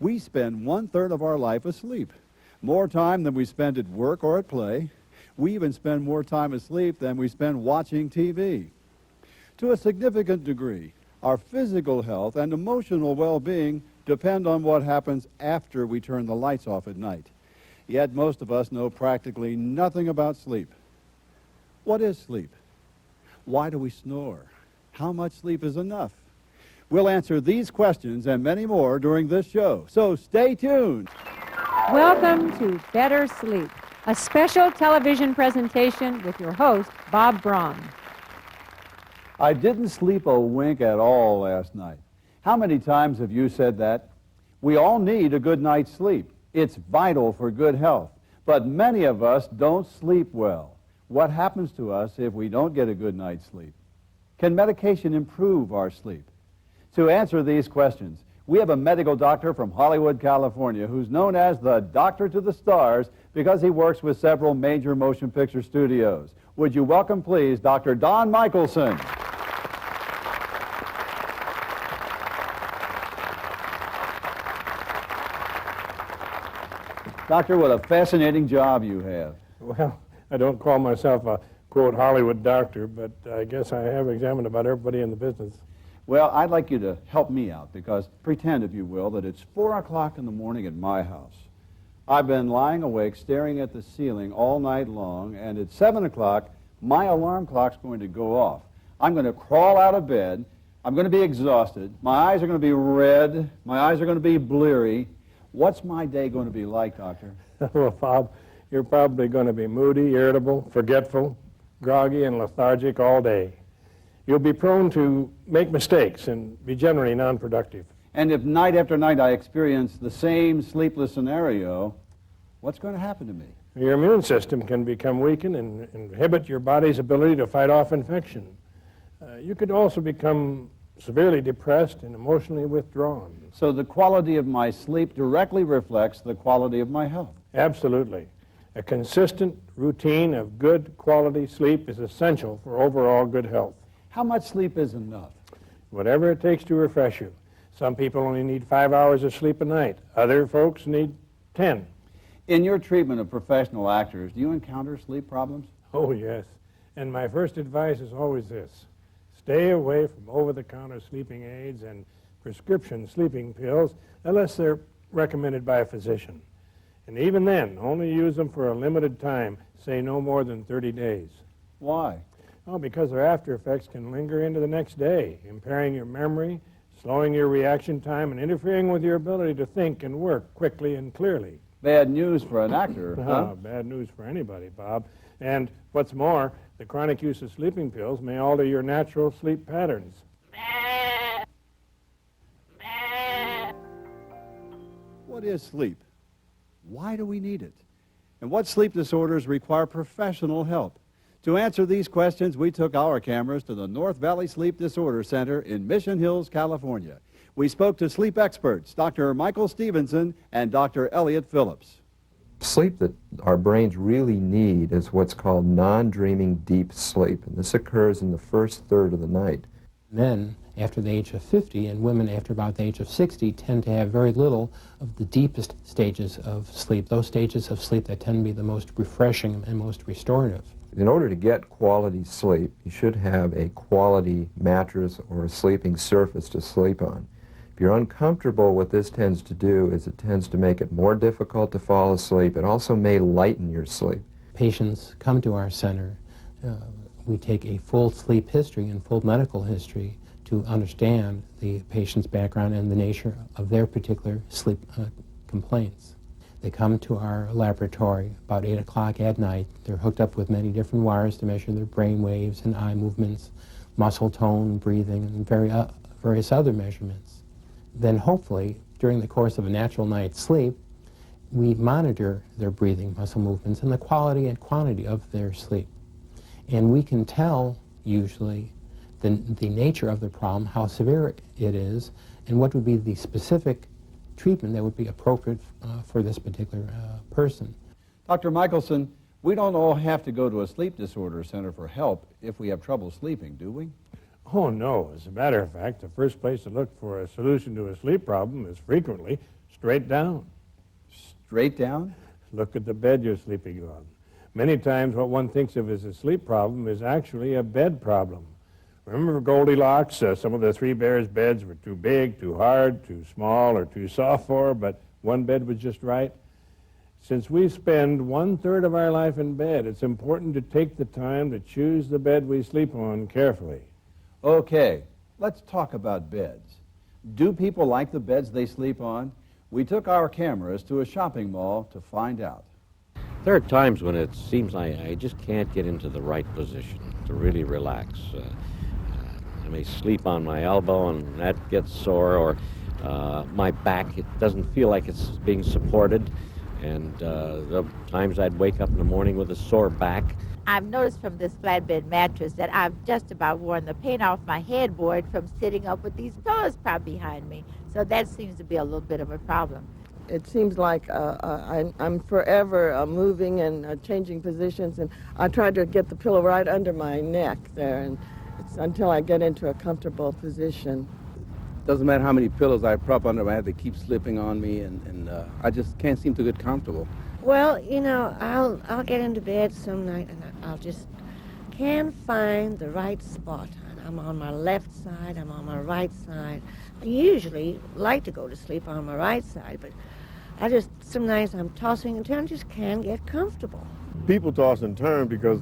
We spend 1/3 of our life asleep, more time than we spend at work or at play. We even spend more time asleep than we spend watching TV. To a significant degree, our physical health and emotional well-being depend on what happens after we turn the lights off at night. Yet most of us know practically nothing about sleep. What is sleep? Why do we snore? How much sleep is enough? We'll answer these questions and many more during this show, so stay tuned. Welcome to Better Sleep, a special television presentation with your host, Bob Braun. I didn't sleep a wink at all last night. How many times have you said that? We all need a good night's sleep. It's vital for good health. But many of us don't sleep well. What happens to us if we don't get a good night's sleep? Can medication improve our sleep? To answer these questions, we have a medical doctor from Hollywood, California, who's known as the Doctor to the Stars because he works with several major motion picture studios. Would you welcome, please, Dr. Don Michelson. Doctor, what a fascinating job you have. Well, I don't call myself a, quote, Hollywood doctor, but I guess I have examined about everybody in the business. Well, I'd like you to help me out because pretend, if you will, that it's 4 o'clock in the morning at my house. I've been lying awake staring at the ceiling all night long, and at 7 o'clock, my alarm clock's going to go off. I'm going to crawl out of bed. I'm going to be exhausted. My eyes are going to be red. My eyes are going to be bleary. What's my day going to be like, Doctor? Well, Bob, you're probably going to be moody, irritable, forgetful, groggy, and lethargic all day. You'll be prone to make mistakes and be generally non-productive. And if night after night I experience the same sleepless scenario, what's going to happen to me? Your immune system can become weakened and inhibit your body's ability to fight off infection. You could also become severely depressed and emotionally withdrawn. So the quality of my sleep directly reflects the quality of my health. Absolutely. A consistent routine of good quality sleep is essential for overall good health. How much sleep is enough? Whatever it takes to refresh you. Some people only need 5 hours of sleep a night. Other folks need 10. In your treatment of professional actors, do you encounter sleep problems? Oh, yes. And my first advice is always this. Stay away from over-the-counter sleeping aids and prescription sleeping pills unless they're recommended by a physician. And even then, only use them for a limited time, say no more than 30 days. Why? Oh, because their after effects can linger into the next day, impairing your memory, slowing your reaction time, and interfering with your ability to think and work quickly and clearly. Bad news for an actor, huh? Bad news for anybody, Bob. And what's more, the chronic use of sleeping pills may alter your natural sleep patterns. What is sleep? Why do we need it? And what sleep disorders require professional help? To answer these questions, we took our cameras to the North Valley Sleep Disorder Center in Mission Hills, California. We spoke to sleep experts, Dr. Michael Stevenson and Dr. Elliot Phillips. Sleep that our brains really need is what's called non-dreaming deep sleep, and this occurs in the first third of the night. Men after the age of 50 and women after about the age of 60 tend to have very little of the deepest stages of sleep, those stages of sleep that tend to be the most refreshing and most restorative. In order to get quality sleep, you should have a quality mattress or a sleeping surface to sleep on. If you're uncomfortable, what this tends to do is it tends to make it more difficult to fall asleep. It also may lighten your sleep. Patients come to our center. We take a full sleep history and full medical history to understand the patient's background and the nature of their particular sleep complaints. They come to our laboratory about 8 o'clock at night. They're hooked up with many different wires to measure their brain waves and eye movements, muscle tone, breathing, and various other measurements. Then hopefully, during the course of a natural night's sleep, we monitor their breathing, muscle movements, and the quality and quantity of their sleep. And we can tell, usually, the nature of the problem, how severe it is, and what would be the specific treatment that would be appropriate for this particular person. Dr. Michelson, we don't all have to go to a sleep disorder center for help if we have trouble sleeping, do we? Oh, no. As a matter of fact, the first place to look for a solution to a sleep problem is frequently straight down. Straight down? Look at the bed you're sleeping on. Many times what one thinks of as a sleep problem is actually a bed problem. Remember Goldilocks? Some of the Three Bears beds were too big, too hard, too small, or too soft for her, but one bed was just right. Since we spend 1/3 of our life in bed, it's important to take the time to choose the bed we sleep on carefully. Okay, let's talk about beds. Do people like the beds they sleep on? We took our cameras to a shopping mall to find out. There are times when it seems like I just can't get into the right position to really relax. I may sleep on my elbow and that gets sore, or my back, it doesn't feel like it's being supported. And the times I'd wake up in the morning with a sore back. I've noticed from this flatbed mattress that I've just about worn the paint off my headboard from sitting up with these pillows propped behind me. So that seems to be a little bit of a problem. It seems like I'm forever moving and changing positions, and I try to get the pillow right under my neck there, and it's until I get into a comfortable position. Doesn't matter how many pillows I prop under my head, they keep slipping on me, and I just can't seem to get comfortable. Well, you know, I'll get into bed some night and I'll just can't find the right spot. I'm on my left side, I'm on my right side. I usually like to go to sleep on my right side, but some nights I'm tossing and turning, just can't get comfortable. People toss and turn because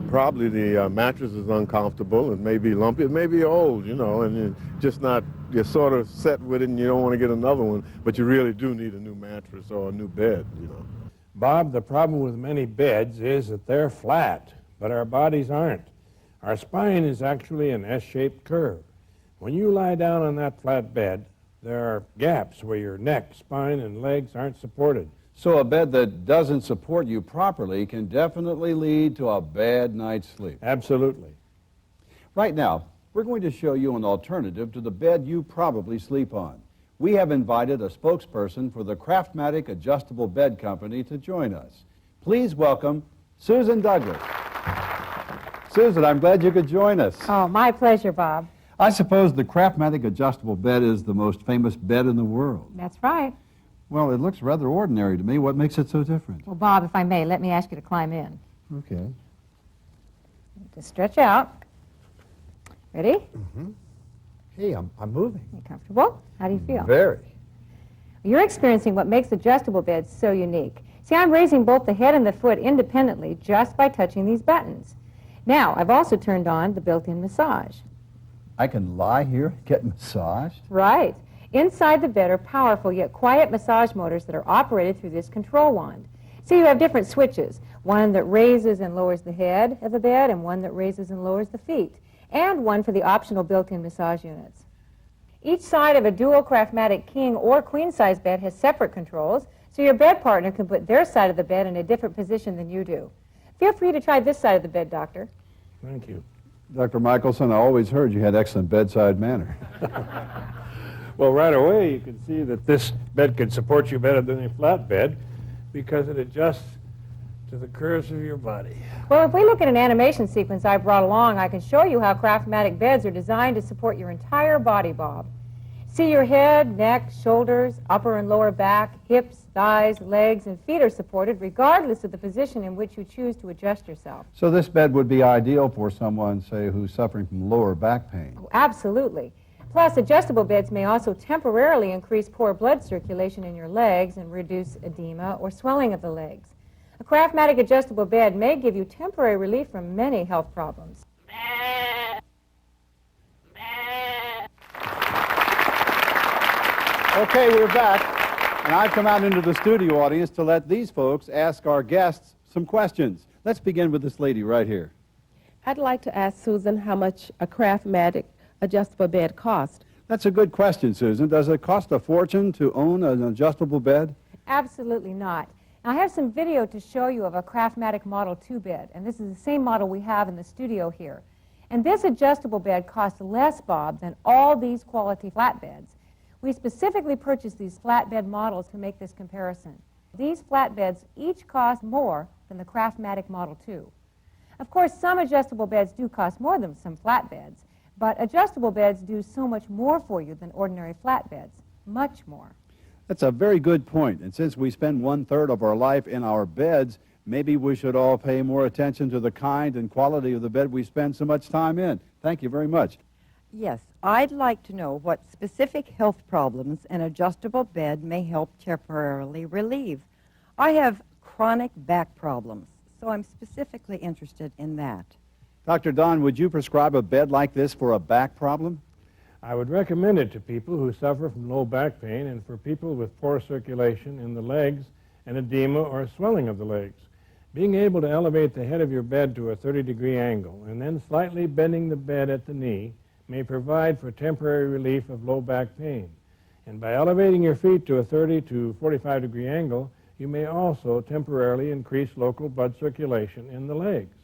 probably the mattress is uncomfortable. It may be lumpy, it may be old, you know, and you're sort of set with it and you don't want to get another one, but you really do need a new mattress or a new bed, you know. Bob, the problem with many beds is that they're flat, but our bodies aren't. Our spine is actually an S-shaped curve. When you lie down on that flat bed, there are gaps where your neck, spine, and legs aren't supported. So a bed that doesn't support you properly can definitely lead to a bad night's sleep. Absolutely. Right now, we're going to show you an alternative to the bed you probably sleep on. We have invited a spokesperson for the Craftmatic Adjustable Bed Company to join us. Please welcome Susan Douglas. Susan, I'm glad you could join us. Oh, my pleasure, Bob. I suppose the Craftmatic Adjustable Bed is the most famous bed in the world. That's right. Well, it looks rather ordinary to me. What makes it so different? Well, Bob, if I may, let me ask you to climb in. Okay. Just stretch out. Ready? Mm-hmm. Hey, I'm moving. You comfortable? How do you feel? Very. You're experiencing what makes adjustable beds so unique. See, I'm raising both the head and the foot independently just by touching these buttons. Now, I've also turned on the built-in massage. I can lie here and get massaged? Right. Inside the bed are powerful yet quiet massage motors that are operated through this control wand. See, you have different switches, one that raises and lowers the head of the bed and one that raises and lowers the feet, and one for the optional built-in massage units. Each side of a dual Craftmatic king or queen size bed has separate controls, so your bed partner can put their side of the bed in a different position than you do. Feel free to try this side of the bed, Doctor. Thank you. Dr. Michelson, I always heard you had excellent bedside manner. Well, right away you can see that this bed can support you better than a flat bed because it adjusts to the curves of your body. Well, if we look at an animation sequence I brought along, I can show you how Craftmatic beds are designed to support your entire body, Bob. See, your head, neck, shoulders, upper and lower back, hips, thighs, legs, and feet are supported regardless of the position in which you choose to adjust yourself. So this bed would be ideal for someone, say, who's suffering from lower back pain. Oh, absolutely. Plus, adjustable beds may also temporarily increase poor blood circulation in your legs and reduce edema or swelling of the legs. A Craftmatic adjustable bed may give you temporary relief from many health problems. Okay, we're back, and I've come out into the studio audience to let these folks ask our guests some questions. Let's begin with this lady right here. I'd like to ask Susan how much a Craftmatic adjustable bed costs. That's a good question, Susan. Does it cost a fortune to own an adjustable bed? Absolutely not. Now, I have some video to show you of a Craftmatic Model 2 bed, and this is the same model we have in the studio here. And this adjustable bed costs less, Bob, than all these quality flat beds. We specifically purchased these flatbed models to make this comparison. These flat beds each cost more than the Craftmatic Model 2. Of course, some adjustable beds do cost more than some flat beds, but adjustable beds do so much more for you than ordinary flat beds, much more. That's a very good point. And since we spend 1/3 of our life in our beds, maybe we should all pay more attention to the kind and quality of the bed we spend so much time in. Thank you very much. Yes, I'd like to know what specific health problems an adjustable bed may help temporarily relieve. I have chronic back problems, so I'm specifically interested in that. Dr. Don, would you prescribe a bed like this for a back problem? I would recommend it to people who suffer from low back pain and for people with poor circulation in the legs and edema or swelling of the legs. Being able to elevate the head of your bed to a 30-degree angle and then slightly bending the bed at the knee may provide for temporary relief of low back pain. And by elevating your feet to a 30 to 45-degree angle, you may also temporarily increase local blood circulation in the legs.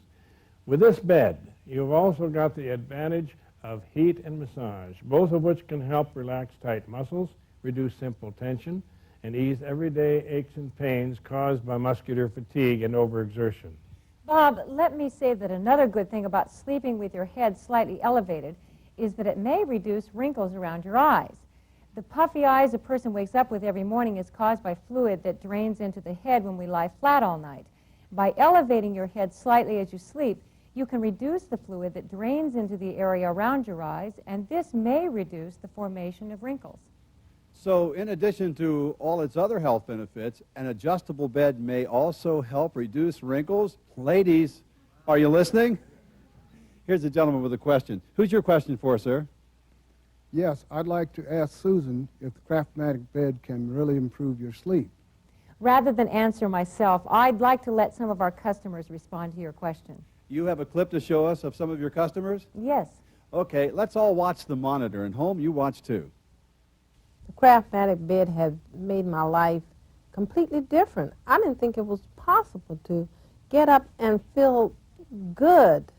With this bed, you've also got the advantage of heat and massage, both of which can help relax tight muscles, reduce simple tension, and ease everyday aches and pains caused by muscular fatigue and overexertion. Bob, let me say that another good thing about sleeping with your head slightly elevated is that it may reduce wrinkles around your eyes. The puffy eyes a person wakes up with every morning is caused by fluid that drains into the head when we lie flat all night. By elevating your head slightly as you sleep, you can reduce the fluid that drains into the area around your eyes, and this may reduce the formation of wrinkles. So in addition to all its other health benefits, an adjustable bed may also help reduce wrinkles. Ladies, are you listening? Here's a gentleman with a question. Who's your question for, sir? Yes, I'd like to ask Susan if the Craftmatic bed can really improve your sleep. Rather than answer myself, I'd like to let some of our customers respond to your question. You have a clip to show us of some of your customers? Yes. Okay, let's all watch the monitor, and home, you watch too. The Craftmatic bed has made my life completely different. I didn't think it was possible to get up and feel good.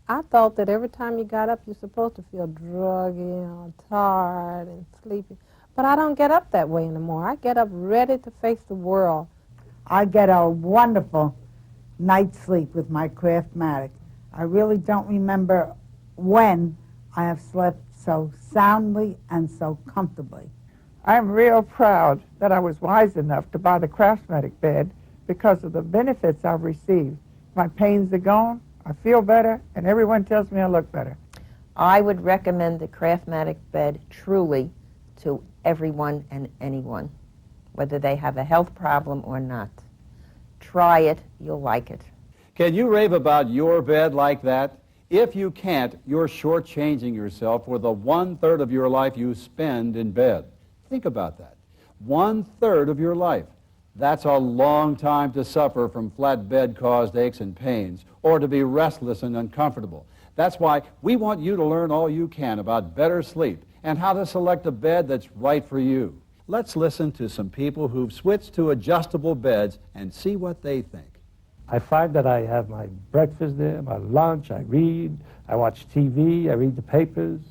I thought that every time you got up, you're supposed to feel druggy or tired and sleepy. But I don't get up that way anymore. I get up ready to face the world. I get a wonderful night's sleep with my Craftmatic. I really don't remember when I have slept so soundly and so comfortably. I'm real proud that I was wise enough to buy the Craftmatic bed because of the benefits I've received. My pains are gone, I feel better, and everyone tells me I look better. I would recommend the Craftmatic bed truly to everyone and anyone, whether they have a health problem or not. Try it, you'll like it. Can you rave about your bed like that? If you can't, you're shortchanging yourself for the 1/3 of your life you spend in bed. Think about that. 1/3 of your life. That's a long time to suffer from flat bed-caused aches and pains, or to be restless and uncomfortable. That's why we want you to learn all you can about better sleep and how to select a bed that's right for you. Let's listen to some people who've switched to adjustable beds and see what they think. I find that I have my breakfast there, my lunch, I read, I watch TV, I read the papers.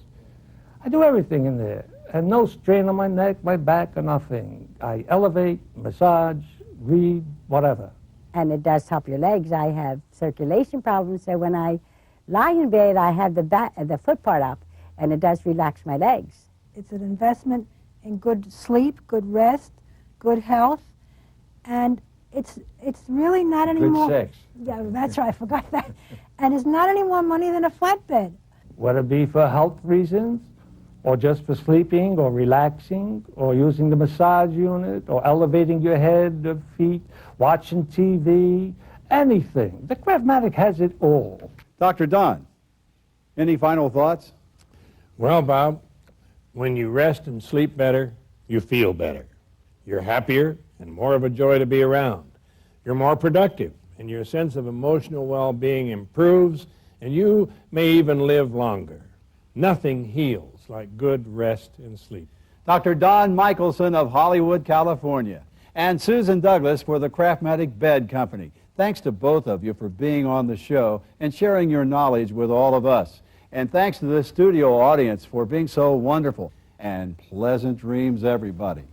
I do everything in there, and no strain on my neck, my back, or nothing. I elevate, massage, read, whatever. And it does help your legs. I have circulation problems, so when I lie in bed, I have the foot part up, and it does relax my legs. It's an investment in good sleep, good rest, good health, and it's really not any more. Good sex. Yeah, that's right. I forgot that. And it's not any more money than a flatbed. Whether it be for health reasons, or just for sleeping, or relaxing, or using the massage unit, or elevating your head or feet, watching TV, anything. The Craftmatic has it all. Dr. Don, any final thoughts? Well, Bob, when you rest and sleep better, you feel better. You're happier and more of a joy to be around. You're more productive, and your sense of emotional well-being improves, and you may even live longer. Nothing heals like good rest and sleep. Dr. Don Michelson of Hollywood, California, and Susan Douglas for the Craftmatic Bed Company. Thanks to both of you for being on the show and sharing your knowledge with all of us. And thanks to the studio audience for being so wonderful. And pleasant dreams, everybody.